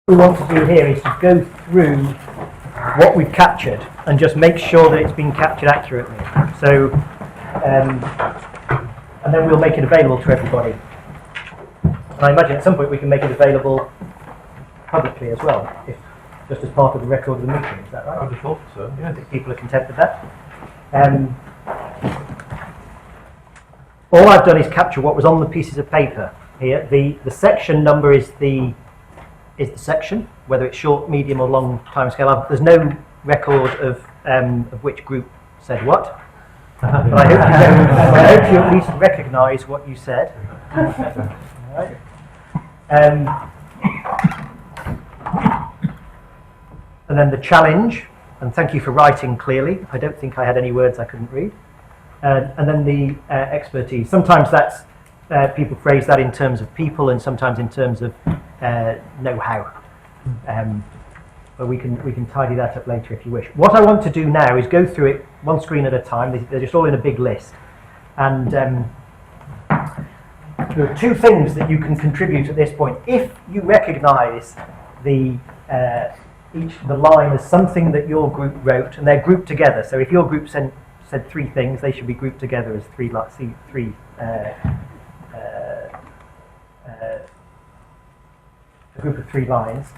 What we want to do here is to go through what we've captured and just make sure that it's been captured accurately. So, and then we'll make it available to everybody. And I imagine at some point we can make it available publicly as well, if just as part of the record of the meeting. Is that right? I would have thought so, yes. If people are content with that. All I've done is capture what was on the pieces of paper here. The section number is the section, whether it's short, medium or long timescale. There's no record of which group said what. But I hope you at least recognise what you said. Right. And then the challenge, and thank you for writing clearly. I don't think I had any words I couldn't read. And then the expertise. Sometimes that's people phrase that in terms of people, and sometimes in terms of know-how. But we can tidy that up later if you wish. What I want to do now is go through it one screen at a time. They're just all in a big list. And there are two things that you can contribute at this point. If you recognise the line as something that your group wrote, and they're grouped together. So if your group said three things, they should be grouped together as a group of three lines.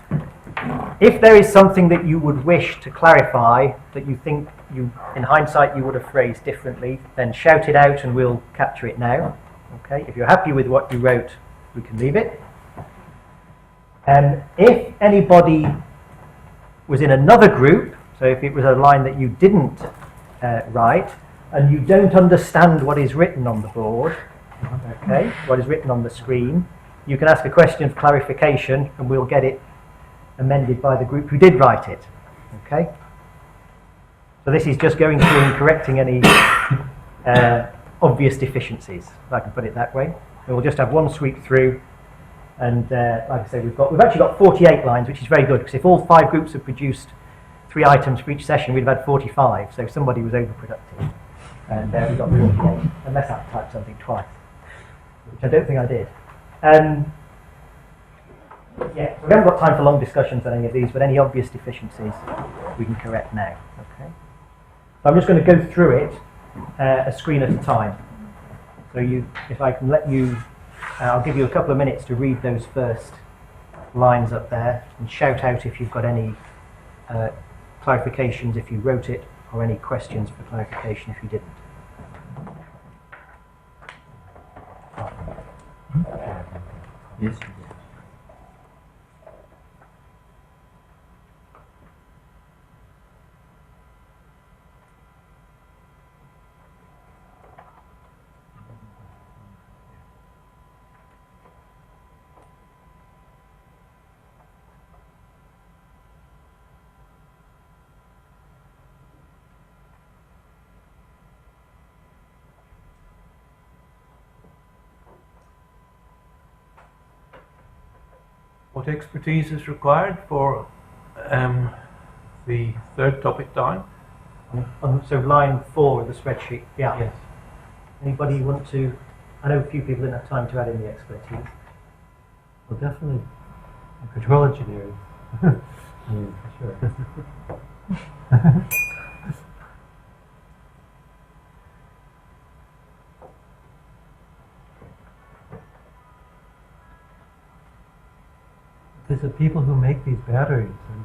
If there is something that you would wish to clarify, that you think in hindsight you would have phrased differently, then shout it out and we'll capture it now. Okay. If you're happy with what you wrote, we can leave it. If anybody was in another group, so if it was a line that you didn't write, and you don't understand what is written on the board, okay, what is written on the screen, you can ask a question of clarification and we'll get it amended by the group who did write it. Okay? So this is just going through and correcting any obvious deficiencies, if I can put it that way. And we'll just have one sweep through, and like I say, we've actually got 48 lines, which is very good, because if all 5 groups had produced 3 items for each session, we'd have had 45, so somebody was overproductive. And we got 48, unless I typed something twice, which I don't think I did. Yeah, so we haven't got time for long discussions on any of these, but any obvious deficiencies we can correct now. Okay. So I'm just going to go through it a screen at a time. So if I can let you, I'll give you a couple of minutes to read those first lines up there and shout out if you've got any clarifications if you wrote it, or any questions for clarification if you didn't. Yes. What expertise is required for the third topic down? So line 4 of the spreadsheet. Yeah. Yes. Anybody want to? I know a few people didn't have time to add in the expertise. Well, definitely control engineering. I mean, for sure. There's the people who make these batteries, and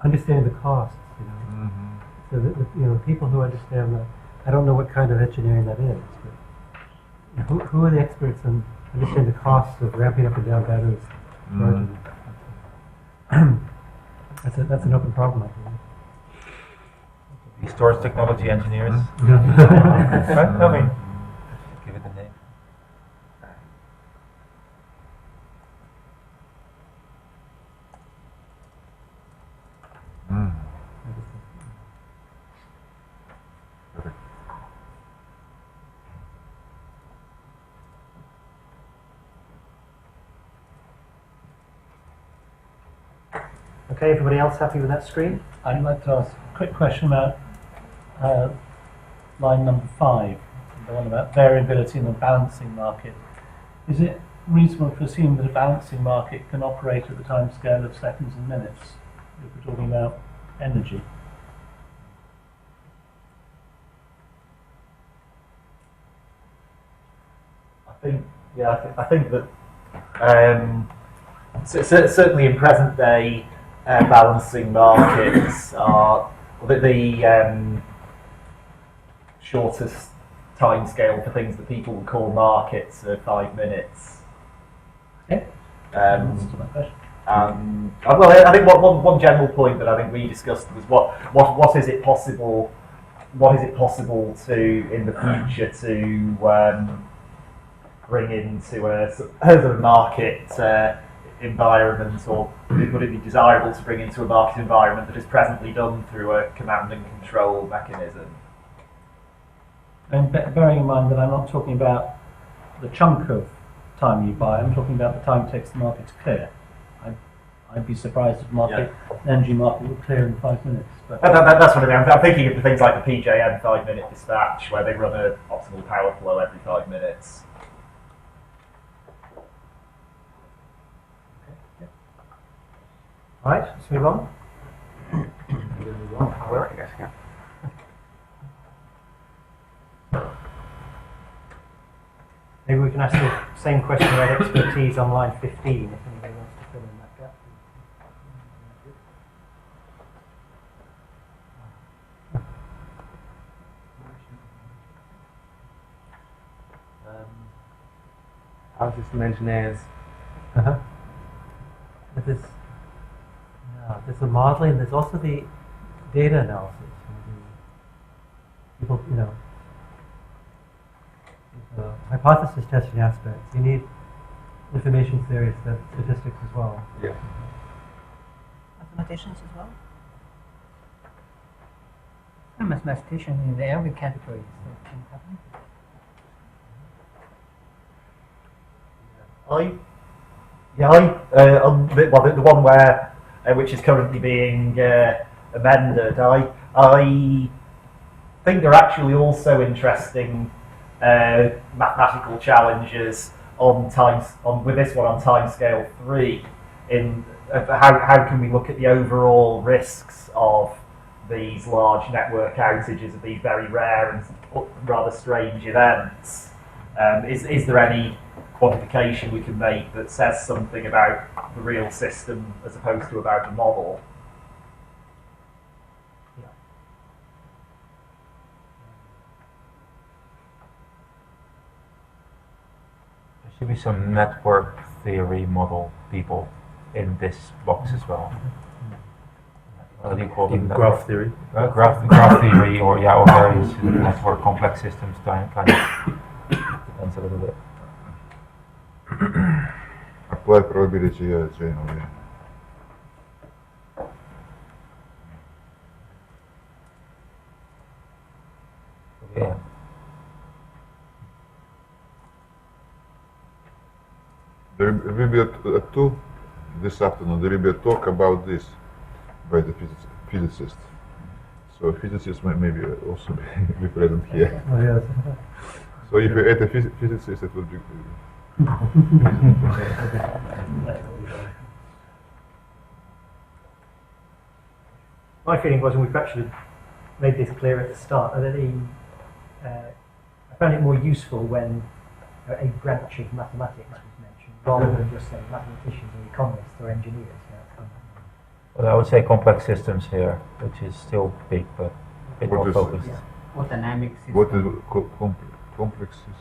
understanding the costs, you know. Mm-hmm. So that, the people who understand that, I don't know what kind of engineering that is, but who are the experts in understanding the costs of ramping up and down batteries? That's an open problem, I think. Storage technology engineers. Right? I mean, Give it a name. Okay, everybody else happy with that screen? I'd like to ask a quick question about line number 5, the one about variability in the balancing market. Is it reasonable to assume that a balancing market can operate at the time scale of seconds and minutes if we're talking about energy? I think that certainly in present day balancing markets are the shortest time scale for things that people would call markets are 5 minutes. Okay. That's my question. Well, I think one general point that I think we discussed was what is it possible to in the future to bring into a sort of market environment, or would it be desirable to bring into a market environment that is presently done through a command and control mechanism? And bearing in mind that I'm not talking about the chunk of time you buy, I'm talking about the time it takes the market to clear. I'd be surprised if an energy market would clear in 5 minutes. But That's what I mean. I'm thinking of the things like the PJM 5-minute dispatch, where they run an optimal power flow every 5 minutes. Right, let's move on. Maybe we can ask the same question about expertise on line 15, if anybody wants to fill in that gap. Our system engineers. But there's the modeling, there's also the data analysis. People, the hypothesis testing aspects. You need information theory, statistics as well. Yeah. Mathematicians as well? A mathematician in every category. So can happen. The one where which is currently being amended. I think there are actually also interesting mathematical challenges with this one on timescale 3. In how can we look at the overall risks of these large network outages, of these very rare and rather strange events? Is there any quantification we can make that says something about the real system as opposed to about the model? There should be some network theory model people in this box as well. What do you call them? Graph theory. Graph theory, or various network complex systems kind of depends a little bit. Applied probability, generally. Yeah. There will be a talk this afternoon. There will be a talk about this by the physicist. So physicists might maybe also be present here. Oh, yes. So if you add a physicist, it would be. My feeling was, and we've actually made this clear at the start, that I found it more useful when a branch of mathematics was mentioned, rather than just saying mathematicians or economists or engineers. Well, I would say complex systems here, which is still big, but a bit more focused. Or dynamic systems. What is complex systems?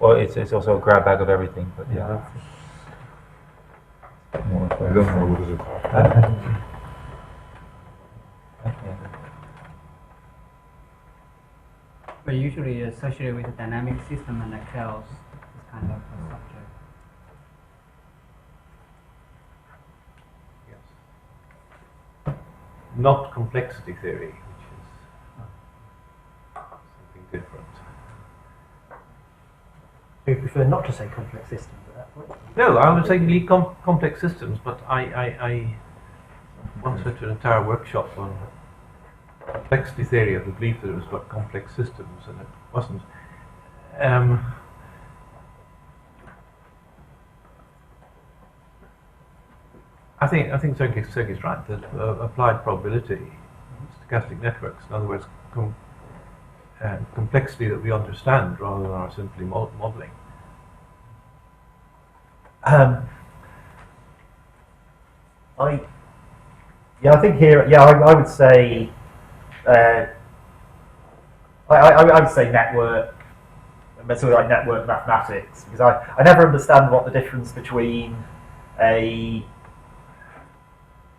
Well, it's also a grab bag of everything, but yeah. More I don't know what is it. But usually associated with a dynamic system and a chaos is kind of a subject. Yes. Not complexity theory, which is something different. We prefer not to say complex systems at that point. No, I would say lead complex systems, but I once went to an entire workshop on complexity theory. I believe that it was about complex systems, and it wasn't. think Sergey's right that applied probability, stochastic networks, in other words, complexity that we understand rather than are simply modeling. I think here, I would say, I would say network, sort of like network mathematics, because I never understand what the difference between there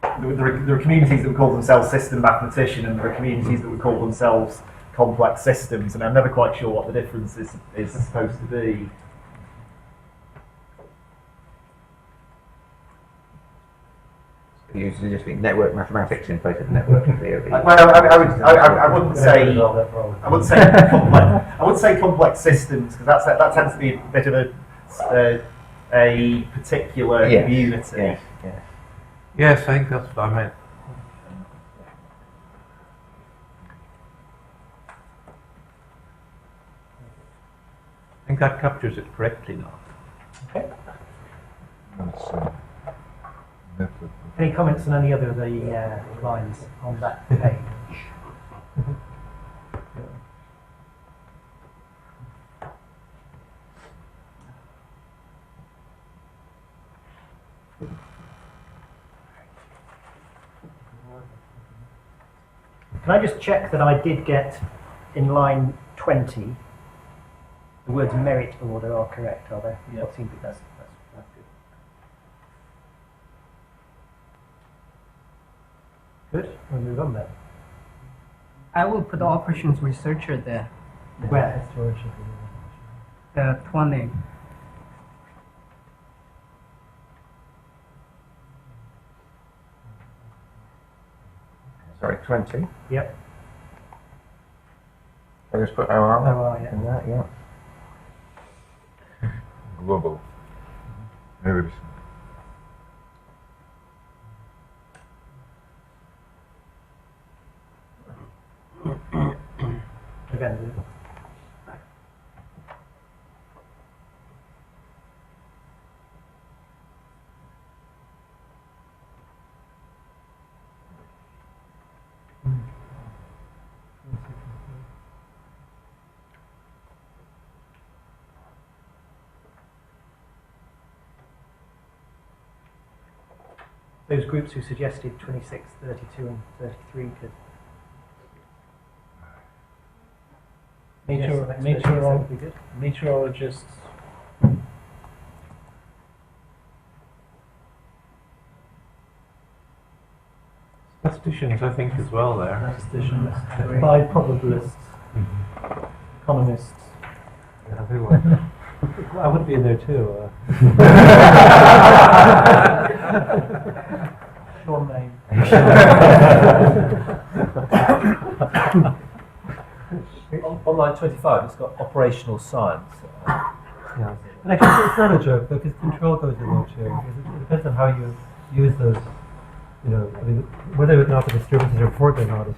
are communities that would call themselves system mathematician, and there are communities that would call themselves complex systems, and I'm never quite sure what the difference is supposed to be. You just think network mathematics in place of network theory. Well, I wouldn't say I would say complex systems, because that tends to be a bit of a particular community. Yes. Yes, I think that's what I meant. I think that captures it correctly now. Okay. That's, network. Any comments on any other of the lines on that page? Can I just check that I did get in line 20 the words merit order are correct, are they? Yeah. That's good. Good, we'll move on then. I will put the operations researcher there. Where? The 20. Sorry, 20. Yep. I just put OR Yeah. in that, yeah. Global. Maybe. Again. Those groups who suggested 26, 32 and 33 could... Meteorologists. Statisticians, I think, as well there. Statisticians. Applied probabilists. Economists. I would be in there too. Sean name. On line 25, it's got operational science. Yeah. And actually, it's not a joke, though, because control goes in there too. Because it depends on how you use those, I mean, whether or not the disturbances are important or not is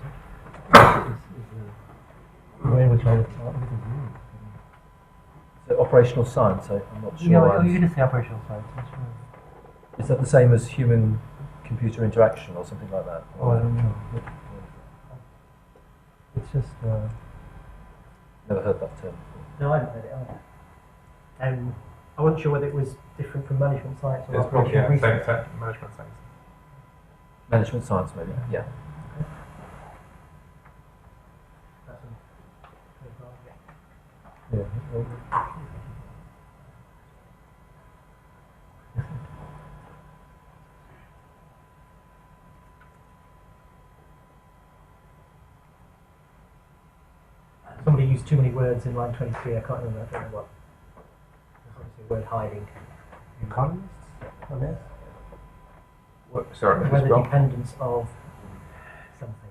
the way in which all this is used. So operational science, I'm not sure. Yeah, you can just say operational science, that's right. Is that the same as human-computer interaction or something like that? Oh, I don't know. It's just... Never heard that term before. No, I haven't heard it either. I wasn't sure whether it was different from management science or It's probably, operational research. management science. Management science, maybe, yeah. Yeah. Somebody used too many words in line 23, I can't remember, I don't know what. There's obviously a word hiding. Economists? On this? Sorry, Whether Rob? dependence of something.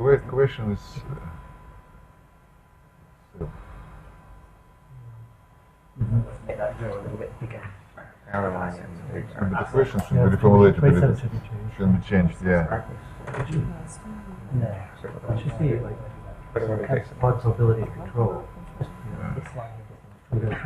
The question is. Make that draw a little bit bigger. But the question should be reformulated a little bit. Shouldn't be changed, yeah. No. It should be like possibility of control. This line here doesn't.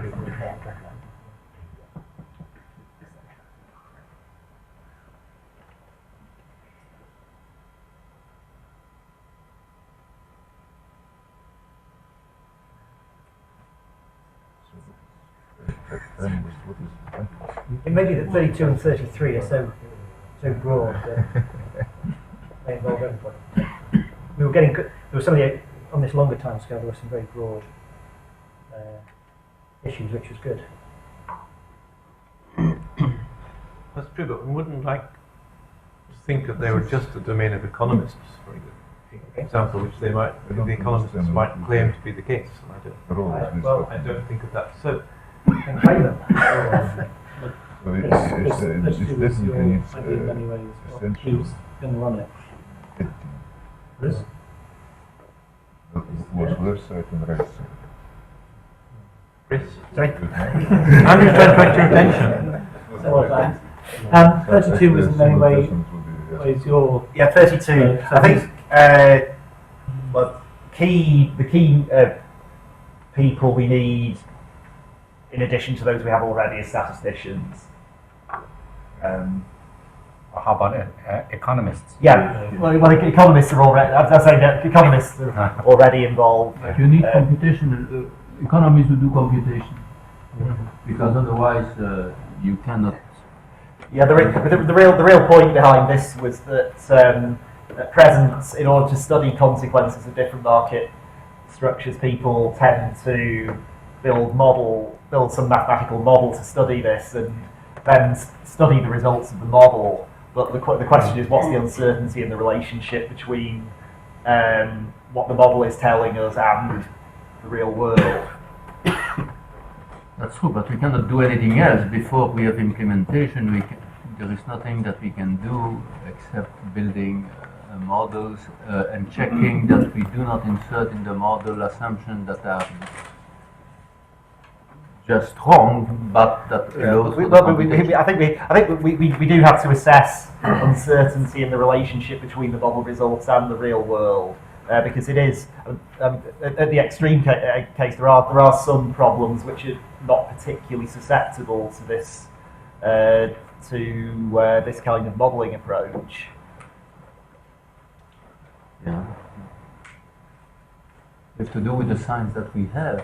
It may be that 32 and 33 are so broad that they involve everybody. We were getting good. There were some of the, on this longer time scale, there were some very broad issues, which was good. That's true, but we wouldn't like to think that they were just the domain of economists, for example, which they might, the economists might claim to be the case. And I don't think that that's so. And play them. So it's definitely I did in many ways. essential. Who's going to run it? This was left side and right side. Chris? Sorry? I'm just trying to attract your attention. Well, thanks. 32 was in many ways your... Yeah, 32. I think well, the key people we need, in addition to those we have already, is statisticians. How about economists? Yeah, well, economists are already. I say that economists are already involved. But you need computation. Economists will do computation because otherwise you cannot. Yeah, the real point behind this was that at present, in order to study consequences of different market structures, people tend to build some mathematical model to study this, and then study the results of the model. But the question is, what's the uncertainty in the relationship between what the model is telling us and the real world? That's true, but we cannot do anything else before we have implementation. There is nothing that we can do except building models and checking that we do not insert in the model assumptions that are just wrong, but that I think we do have to assess uncertainty in the relationship between the model results and the real world, because it is at the extreme case there are some problems which are not particularly susceptible to this this kind of modelling approach. Yeah, it's to do with the science that we have.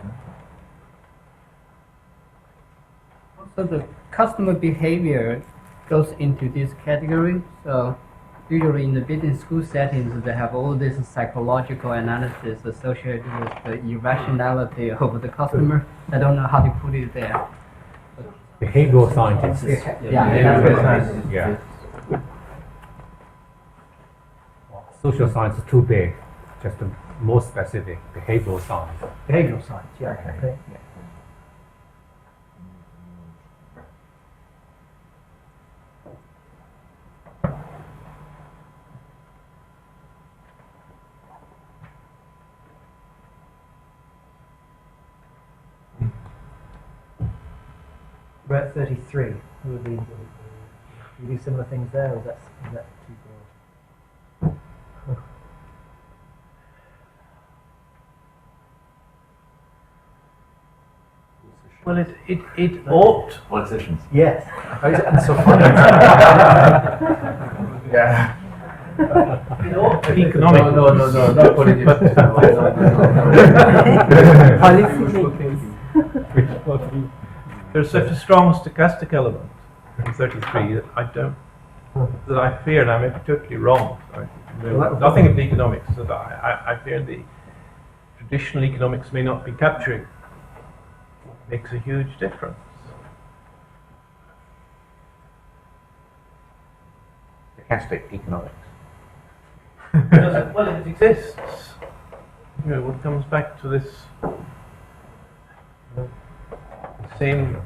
So the customer behavior goes into this category. So usually in the business school settings, they have all this psychological analysis associated with the irrationality of the customer. I don't know how to put it there. Behavioral scientists. Yeah. Social science is too big, just a more specific behavioral science. Behavioural science, yeah. Okay. We're at 33. Who would we do similar things there, or is that too broad? Well, it ought. Politicians. Yes. That's so funny. Yeah. It ought to be economic. No, not politics. There's such a strong stochastic element in 33 that I fear, and I may be totally wrong. Nothing of the economics that I fear the traditional economics may not be capturing. Makes a huge difference. Stochastic economics. Well, it exists. You know, it comes back to this same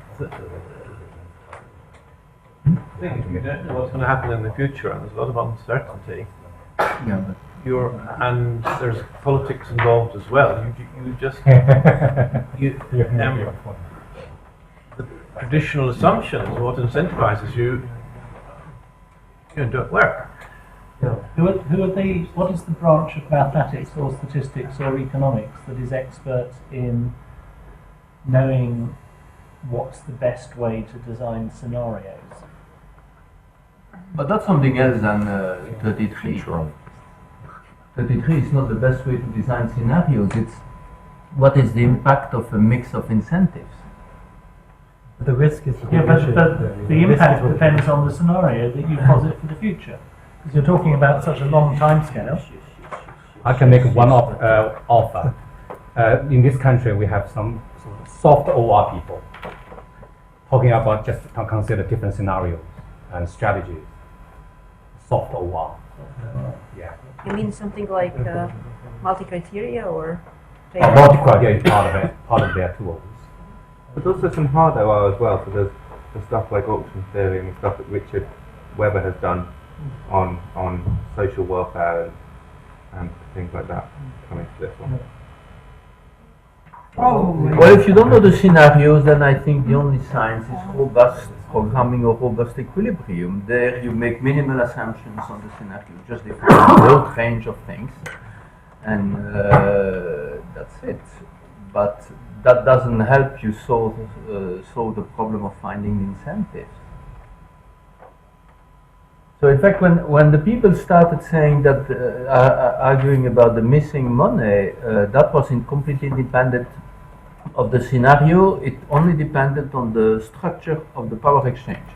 thing. You don't know what's going to happen in the future, and there's a lot of uncertainty. Yeah, but And there's politics involved as well. You just the traditional assumptions, what incentivizes you don't work. What is the branch of mathematics or statistics or economics that is expert in knowing what's the best way to design scenarios? But that's something else than 33. 33 is not the best way to design scenarios. It's what is the impact of a mix of incentives. But the risk is the Yeah, big but, issue. but the risk is impact what- depends on the scenario that you posit for the future. Because you're talking about such a long time scale. I can make one offer. In this country, we have some sort of soft OR people talking about just to consider different scenarios and strategies. Soft OR. Yeah. You mean something like multi-criteria or? Multi-criteria is part of it, part of their tools. There's also some hard OR as well, so there's the stuff like auction theory and the stuff that Richard Weber has done on social welfare and things like that coming to this one. Well, if you don't know the scenarios, then I think the only science is robust programming or robust equilibrium. There you make minimal assumptions on the scenario, just define a broad range of things, and that's it. But that doesn't help you solve the problem of finding incentives. So in fact, when the people started saying that, arguing about the missing money, that was completely independent of the scenario. It only depended on the structure of the power exchange.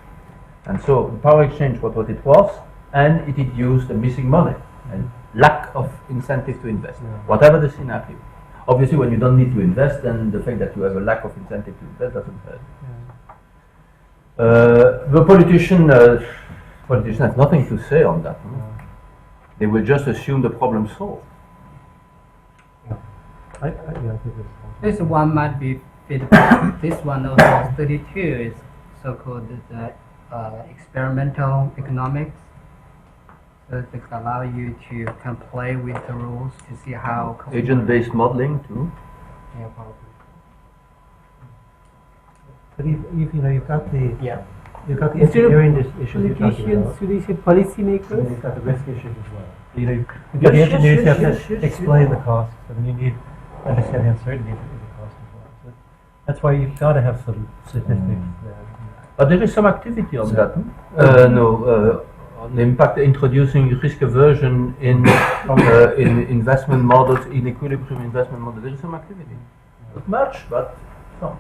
And so the power exchange was what it was, and it used the missing money and lack of incentive to invest, whatever the scenario. Obviously, when you don't need to invest, then the fact that you have a lack of incentive to invest doesn't hurt. The politician has nothing to say on that. They will just assume the problem solved. I think it's This one might be feedback. This one also 32 is so-called experimental economics. So it allow you to can play with the rules to see how Agent-based modeling too. Yeah, probably. But you've got the you've got the Instead of engineering issues you're talking politicians, about. should we say policymakers? And you've got the risk issues as well. You've got the engineers who have to explain the costs, and you need to understand the uncertainty of the cost as well. So that's why you've got to have some statistics there. But there is some activity on that. On the impact introducing risk aversion in investment models, in equilibrium investment models. There is some activity. Not much, but some.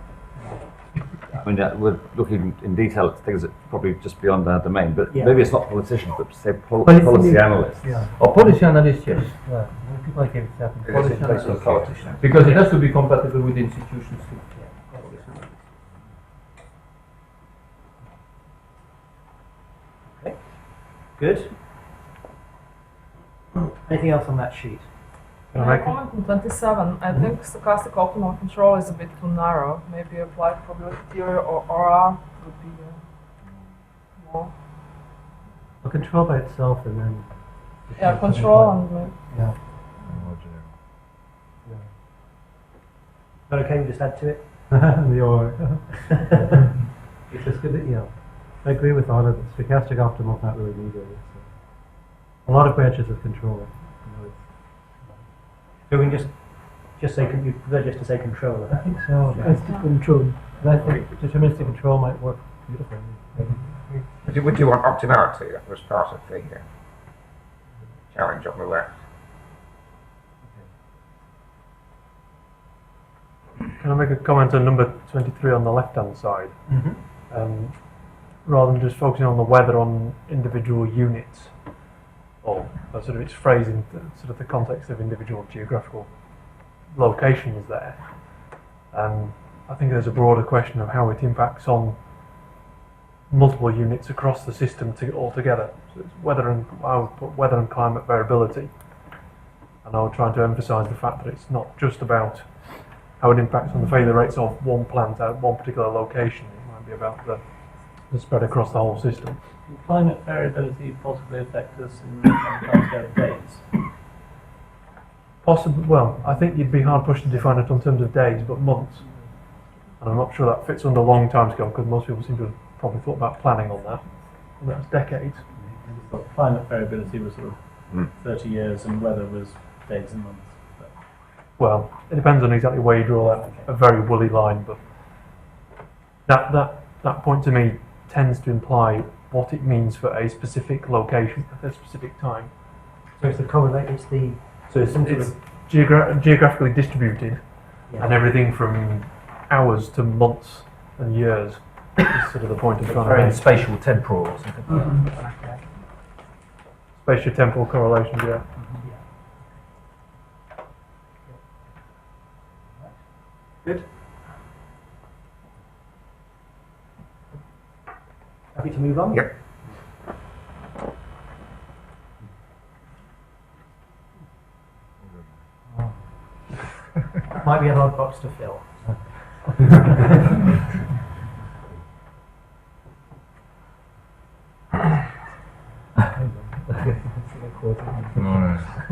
I mean, we're looking in detail at things that probably just beyond our domain, but Yeah. maybe it's not politicians, but say Policy policy makers. analysts. Yeah. Or policy analysts, yes. Yeah, people like David Sapp. Because it's based on politicians. Because it has to be compatible with institutions too. Good. Anything else on that sheet? My comment on 27, I think stochastic optimal control is a bit too narrow. Maybe applied probability theory or aura would be more. Well, control by itself, and then Yeah, control and yeah. Is that okay? We just add to it. It's just good that, I agree with all of it. Stochastic optimal is not really needed. It's a lot of branches of control. So we can just say, you prefer just to say controller? I think so. Stochastic control. But I think deterministic control might work beautifully. Would you want optimality? That was part of the challenge on the left. Can I make a comment on number 23 on the left-hand side? Rather than just focusing on the weather on individual units, or sort of its phrasing, sort of the context of individual geographical locations there. I think there's a broader question of how it impacts on multiple units across the system altogether. So it's I would put weather and climate variability, and I would try to emphasise the fact that it's not just about how it impacts on the failure rates of one plant at one particular location. It might be about the spread across the whole system. Climate variability possibly affect us in terms of days. Possibly, well, I think you'd be hard pushed to define it on terms of days, but months. And I'm not sure that fits under long time scale, because most people seem to have probably thought about planning on that. And that's decades. But climate variability was sort of 30 years, and weather was days and months. But Well, it depends on exactly where you draw a very woolly line, but that point to me tends to imply what it means for a specific location at a specific time. So it's the correlate. It's geographically distributed, Yeah. and everything from hours to months and years. That's sort of the point of trying to Very make. spatial temporal or something. Spatio-temporal correlations, yeah. Good. Happy to move on? Yep. Might be an odd box to fill.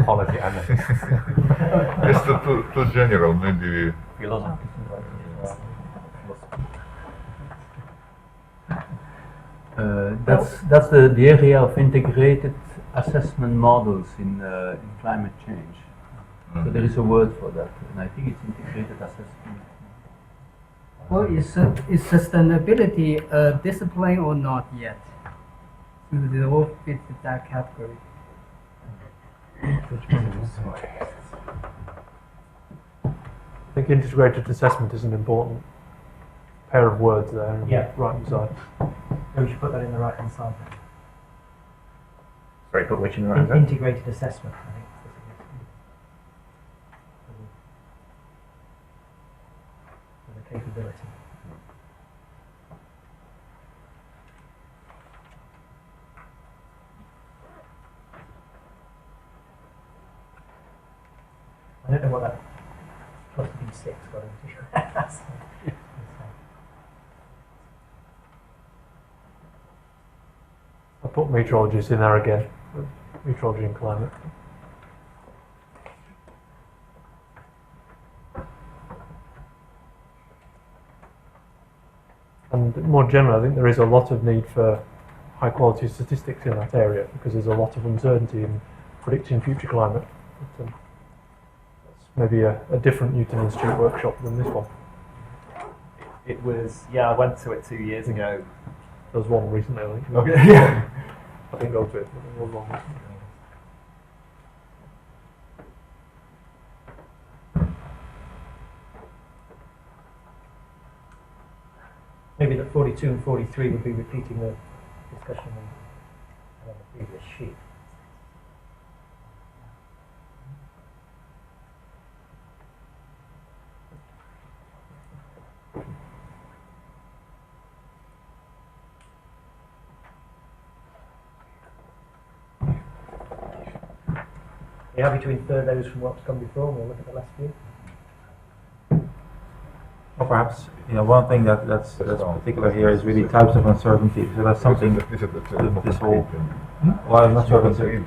Quality analysis. It's too general, maybe. That's the area of integrated assessment models in climate change. So there is a word for that, and I think it's integrated assessment. Well, is sustainability a discipline or not yet? Do they all fit that category? I think integrated assessment is an important pair of words there on Yeah. the right hand side. Maybe we should put that in the right hand side. Sorry, put which in the right hand? Integrated assessment, I think. For the capability. I don't know what that plus B6 got into. I put meteorologists in there again. Meteorology and climate. And more generally, I think there is a lot of need for high quality statistics in that area because there's a lot of uncertainty in predicting future climate. But, that's maybe a different Newton Institute workshop than this one. It was, yeah, I went to it 2 years ago. There was one recently, I think. Okay, yeah. I didn't go to it, but there was one recently. Maybe that 42 and 43 would be repeating the discussion on the previous sheet. Are you happy to infer those from what's come before? We'll look at the last few. Or perhaps, one thing that's particular here is really types of uncertainty. So that's something this whole, well, I'm not sure if it's a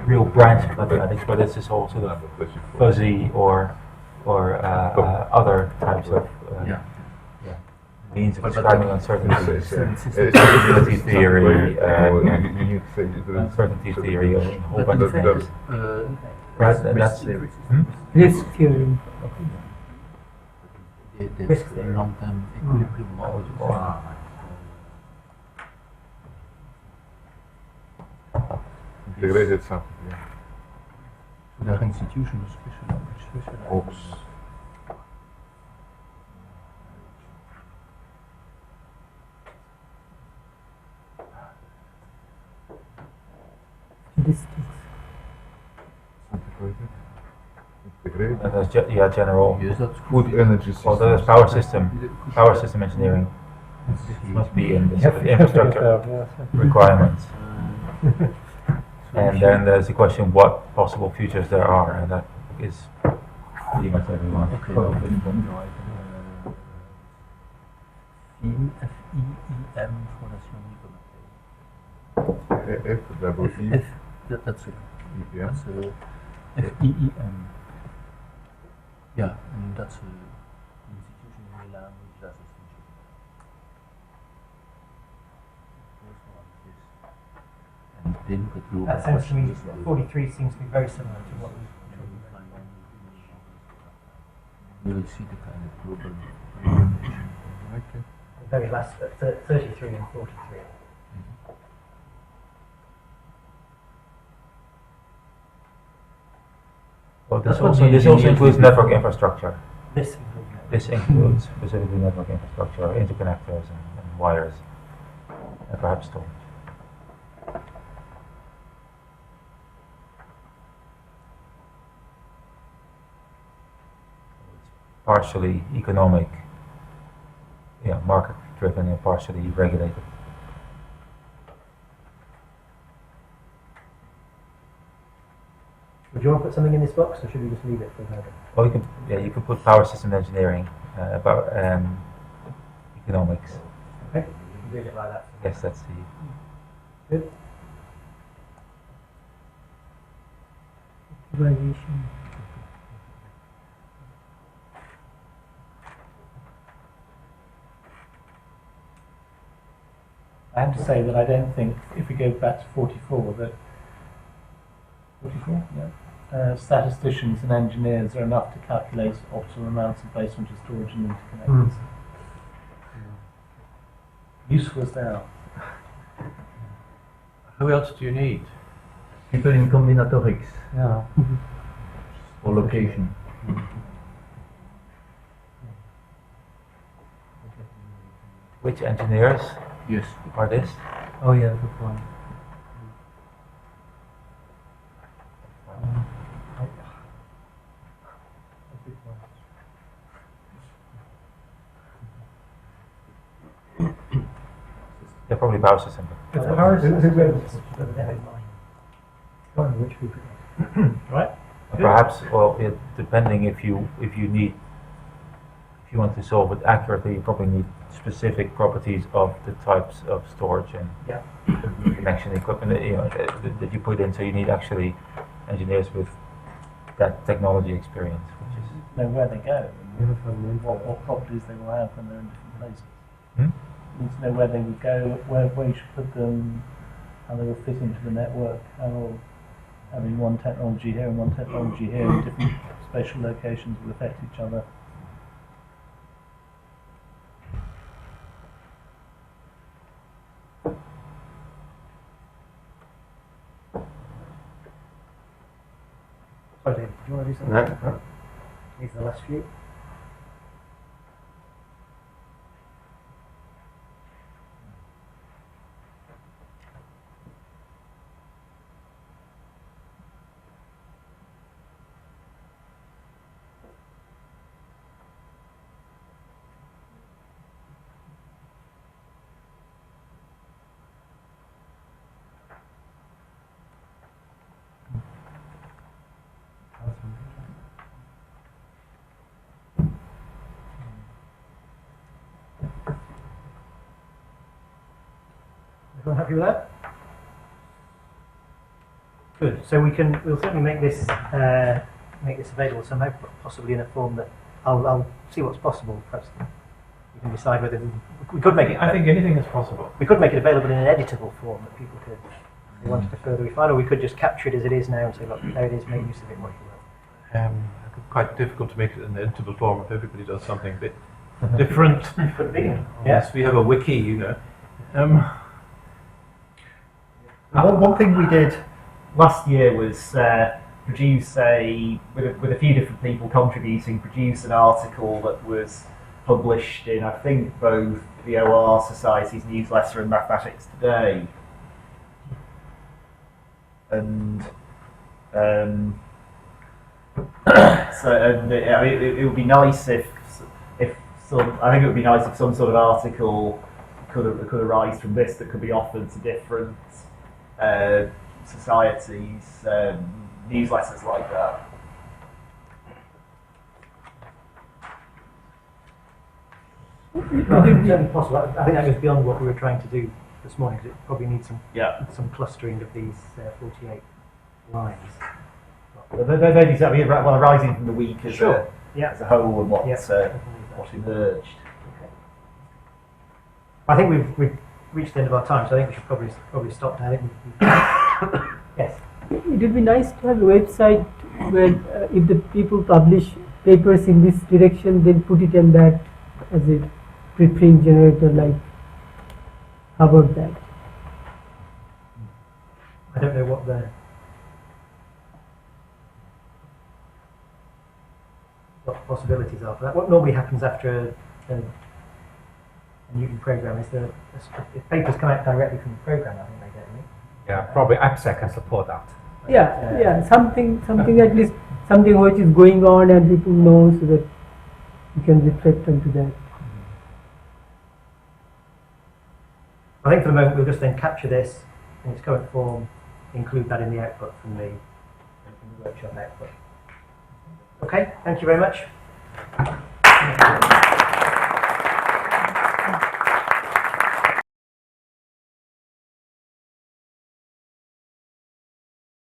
real branch of mathematics, but it's this whole sort of fuzzy or other types of means of describing uncertainty. Probability theory, uncertainty theory, a whole bunch of things. That's Risk theory. This long-term equilibrium model. Integrated something, yeah. There are institutions Oops. That's general food energy system. Well, there's power system engineering. Must be in the sort of infrastructure requirements. And then there's the question what possible futures there are, and that is pretty much everyone. FEEM that's it. That's FEEM. Yeah, and that's an institution in Milan which does this in Japan. And they look at global That sounds to me, questions as well. 43 seems to be very similar to what we You will see the kind of global variation. the very last 33 and 43. Well, this also includes network infrastructure. This includes specifically network infrastructure, interconnectors, and wires, and perhaps storage. Partially economic, market driven, and partially regulated. Would you want to put something in this box, or should we just leave it for now? Well, you can put power system engineering, about economics. Okay, leave it like that. Yes, that's the. Good. Evaluation. I have to say that I don't think, if we go back to 44, that 44, yeah, statisticians and engineers are enough to calculate optimal amounts of basement to storage and interconnectors. Useful as they are. Who else do you need? People in combinatorics Yeah. or location. Which engineers? Yes. Are this? Oh yeah, good point. They're probably power system. If the power system which we right? Perhaps, well, depending if you want to solve it accurately, you probably need specific properties of the types of storage and connection equipment that you put in. So you need actually engineers with that technology experience, which is Know where they go, and what properties they will have when they're in different places. Hmm? Need to know where they would go, where you should put them, how they will fit into the network, how having one technology here and one technology here in different spatial locations will affect each other. Sorry, Dave, do you want to do something? No. These are the last few. Everyone happy with that? Good. So we'll certainly make this available somehow, possibly in a form that I'll see what's possible. Perhaps we can decide whether we could make it. I think anything is possible. We could make it available in an editable form that people could, if they wanted to further refine, or we could just capture it as it is now and say, look, there it is, make use of it what you will. Quite difficult to make it in an editable form if everybody does something a bit different. Could be. Yes, we have a wiki, you know. One thing we did last year was produce with a few different people contributing, produce an article that was published in, I think, both the OR Society's newsletter and Mathematics Today. And it would be nice if some sort of article could arise from this that could be offered to different societies, newsletters like that. Well, it's certainly possible. I think that goes beyond what we were trying to do this morning, because it probably needs some clustering of these 48 lines. Arising from the week as a whole and what emerged. Okay. I think we've reached the end of our time, so I think we should probably stop now. Yes. It would be nice to have a website where if the people publish papers in this direction, then put it in that as a preprint generator. Like, how about that? I don't know what the possibilities are for that. What normally happens after and you can program. Is there, if papers come out directly from the program, I think they get me. Yeah, probably AppSec can support that. Yeah, something at least, something which is going on and people know, so that you can reflect onto that. I think for the moment we'll just then capture this in its current form, include that in the output from the workshop output. Okay, thank you very much.